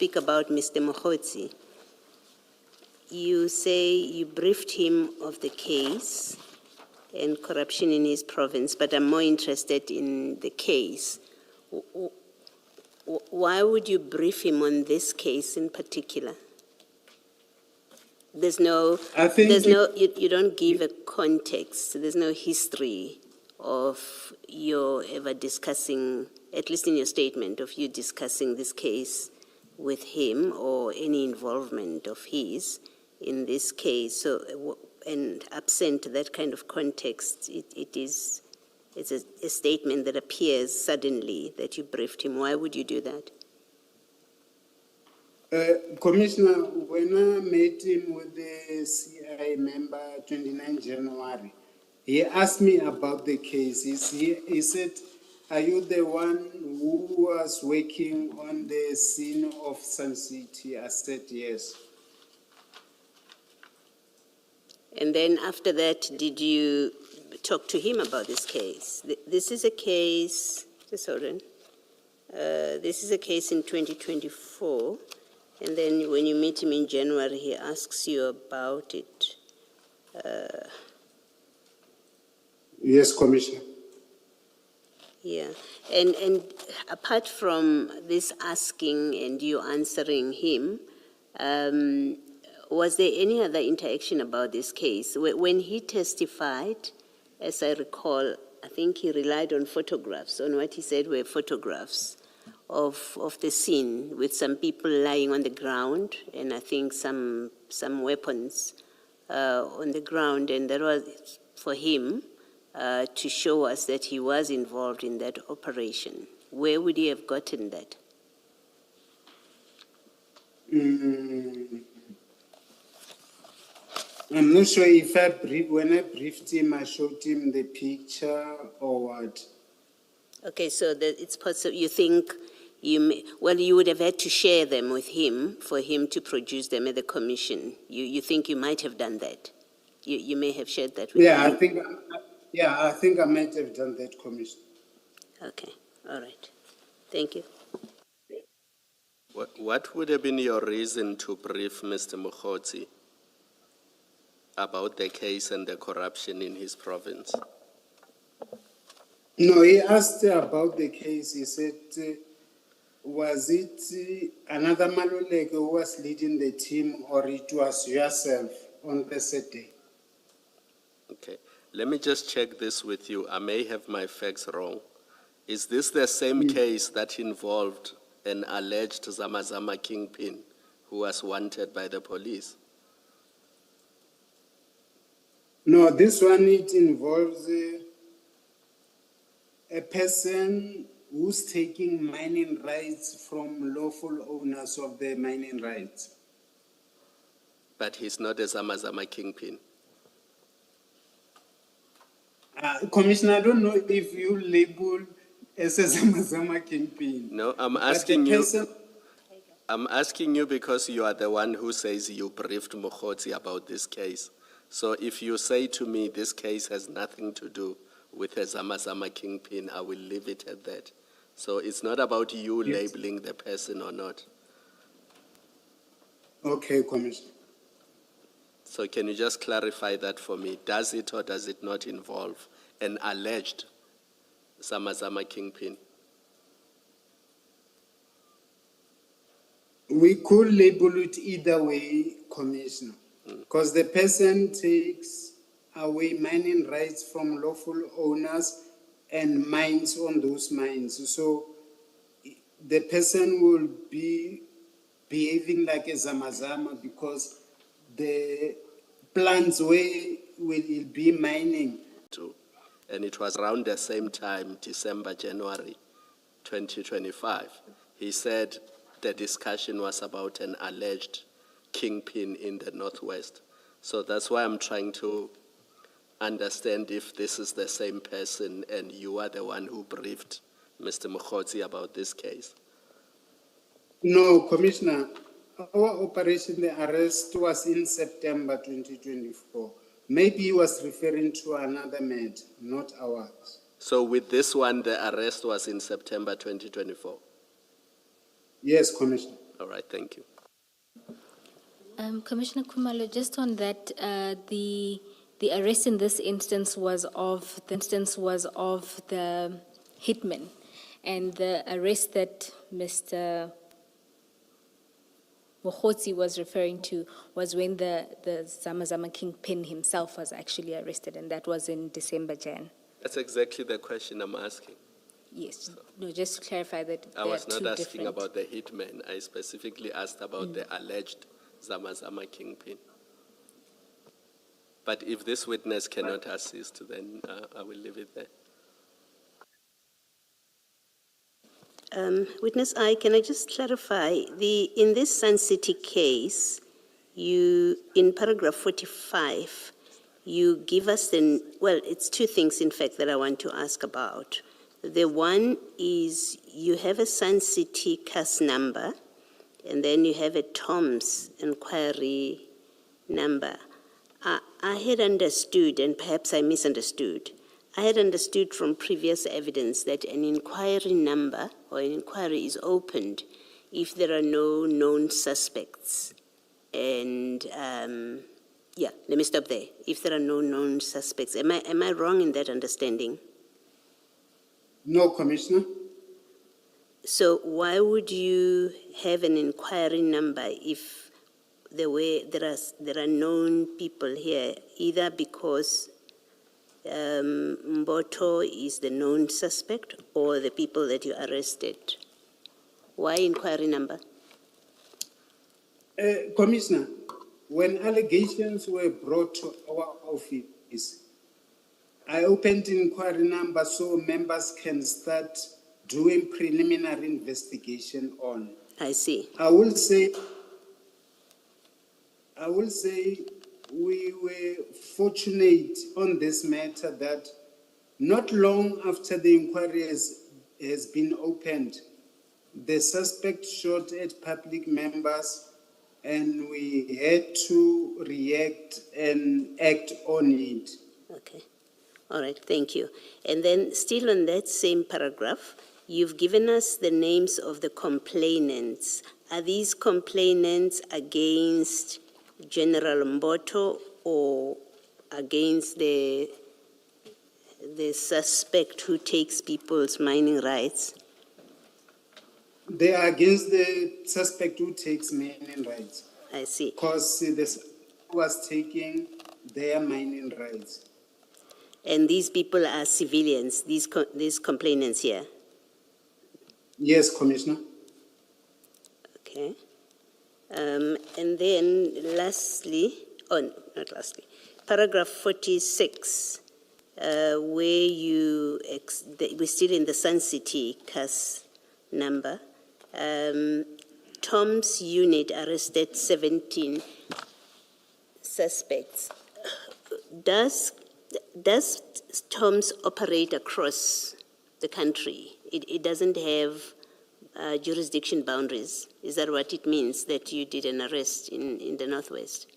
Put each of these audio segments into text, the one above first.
speak about Mr. Mogotsi. You say you briefed him of the case and corruption in his province, but I'm more interested in the case. Why would you brief him on this case in particular? There's no, you don't give a context. There's no history of your ever discussing, at least in your statement, of you discussing this case with him or any involvement of his in this case. So, and absent that kind of context, it's a statement that appears suddenly that you briefed him. Why would you do that? Commissioner, when I met him with the CI member 29 January, he asked me about the case. He said, are you the one who was working on the scene of Sun City? I said, yes. And then after that, did you talk to him about this case? This is a case, just hold on. This is a case in 2024. And then when you meet him in January, he asks you about it. Yes, Commissioner. Yeah. And apart from this asking and you answering him, was there any other interaction about this case? When he testified, as I recall, I think he relied on photographs, on what he said were photographs of the scene with some people lying on the ground and I think some weapons on the ground, and that was for him to show us that he was involved in that operation. Where would he have gotten that? I'm not sure if when I briefed him, I showed him the picture or what. Okay, so that it's possible. You think you would have had to share them with him for him to produce them at the commission. You think you might have done that? You may have shared that with him. I think I might have done that, Commissioner. Okay, all right. Thank you. What would have been your reason to brief Mr. Mogotsi about the case and the corruption in his province? No, he asked about the case. He said, was it another Maluleke who was leading the team or it was yourself on the set day? Okay, let me just check this with you. I may have my facts wrong. Is this the same case that involved an alleged Zamazama kingpin who was wanted by the police? No, this one, it involves a person who's taking mining rights from lawful owners of the mining rights. But he's not a Zamazama kingpin. Commissioner, I don't know if you label as a Zamazama kingpin. No, I'm asking you. I'm asking you because you are the one who says you briefed Mogotsi about this case. So if you say to me this case has nothing to do with a Zamazama kingpin, I will leave it at that. So it's not about you labeling the person or not. Okay, Commissioner. So can you just clarify that for me? Does it or does it not involve an alleged Zamazama kingpin? We could label it either way, Commissioner, because the person takes away mining rights from lawful owners and mines on those mines. So the person will be behaving like a Zamazama because the plants where will be mining. And it was around the same time, December, January 2025. He said the discussion was about an alleged kingpin in the Northwest. So that's why I'm trying to understand if this is the same person and you are the one who briefed Mr. Mogotsi about this case. No, Commissioner. Our operation, the arrest was in September 2024. Maybe he was referring to another matter, not ours. So with this one, the arrest was in September 2024? Yes, Commissioner. All right, thank you. Commissioner Kumalo, just on that, the arrest in this instance was of the hitman, and the arrest that Mr. Mogotsi was referring to was when the Zamazama kingpin himself was actually arrested, and that was in December, Jan. That's exactly the question I'm asking. Yes, no, just to clarify that I was they are not two asking different. about the hitman. I specifically asked about the alleged Zamazama kingpin. But if this witness cannot assist, then I will leave it there. Witness I, can I just clarify, in this Sun City case, in paragraph 45, you give us it's two things, in fact, that I want to ask about. The one is you have a Sun City case number, and then you have a Tom's inquiry number. I had understood, and perhaps I misunderstood, I had understood from previous evidence that an inquiry number or an inquiry is opened if there are no known suspects. And let me stop there. If there are no known suspects. Am I wrong in that understanding? No, Commissioner. So why would you have an inquiry number if there are known people here, either because Mboto is the known suspect or the people that you arrested? Why inquiry number? Commissioner, when allegations were brought to our office, I opened inquiry number so members can start doing preliminary investigation on. I see. I will say we were fortunate on this matter that not long after the inquiry has been opened, the suspect shot at public members, and we had to react and act on it. Okay. All right, thank you. And then still on that same paragraph, you've given us the names of the complainants. Are these complainants against General Mboto or against the suspect who takes people's mining rights? They are against the suspect who takes mining rights. I see. Because the suspect was taking their mining rights. And these people are civilians, these complainants here? Yes, Commissioner. Okay. And then paragraph 46, where we're still in the Sun City case number. Tom's unit arrested 17 suspects. Does Tom's operate across the country? It doesn't have jurisdiction boundaries. Is that what it means that you did an arrest in the Northwest?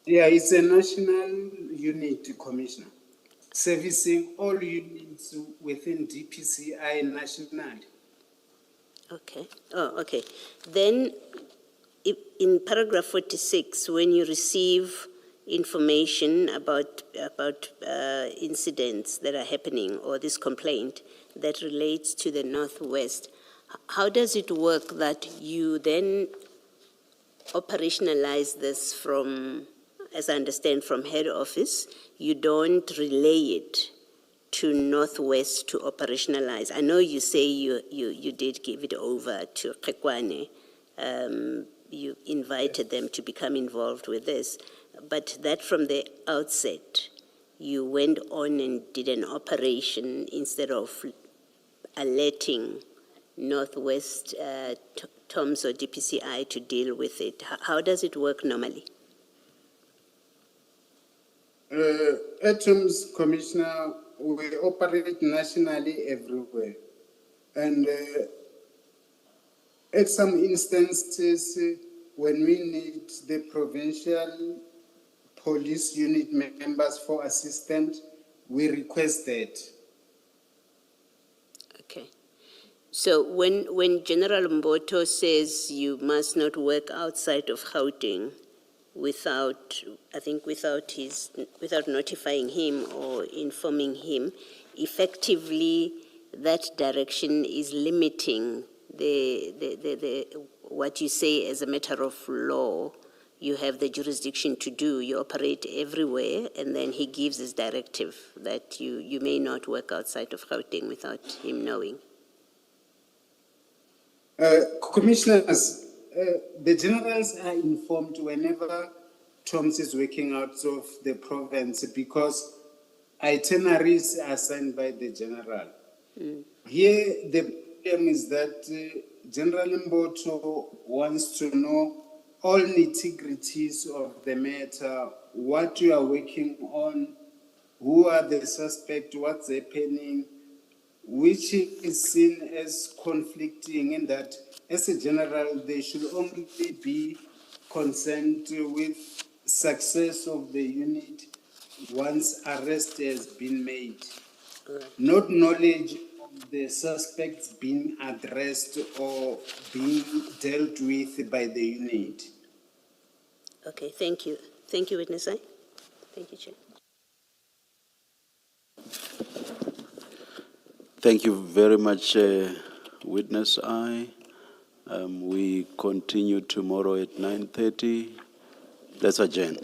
Yeah, it's a national unit, Commissioner, servicing all units within DPCI nationally. Okay. Oh, okay. Then in paragraph 46, when you receive information about incidents that are happening or this complaint that relates to the Northwest, how does it work that you then operationalize this from, as I understand, from head office? You don't relay it to Northwest to operationalize. I know you say you did give it over to Kekwane. You invited them to become involved with this, but that from the outset, you went on and did an operation instead of alerting Northwest TOMS or DPCI to deal with it. How does it work normally? TOMS, Commissioner, we operate nationally everywhere. And at some instances, when we need the provincial police unit members for assistance, we request that. Okay. So when General Mboto says you must not work outside of Gauteng without notifying him or informing him, effectively that direction is limiting the what you say as a matter of law you have the jurisdiction to do. You operate everywhere, and then he gives his directive that you may not work outside of Gauteng without him knowing. Commissioners, the generals are informed whenever Toms is working out of the province because itineraries are assigned by the general. Here, the problem is that General Mboto wants to know all nitty-gritties of the matter, what you are working on, who are the suspects, what's happening, which is seen as conflicting in that, as a general, they should only be concerned with success of the unit once arrest has been made, not knowledge of the suspects being addressed or being dealt with by the unit. Okay, thank you. Thank you, Witness I. Thank you, Chair. Thank you very much, Witness I. We continue tomorrow at 9:30. Let's adjourn.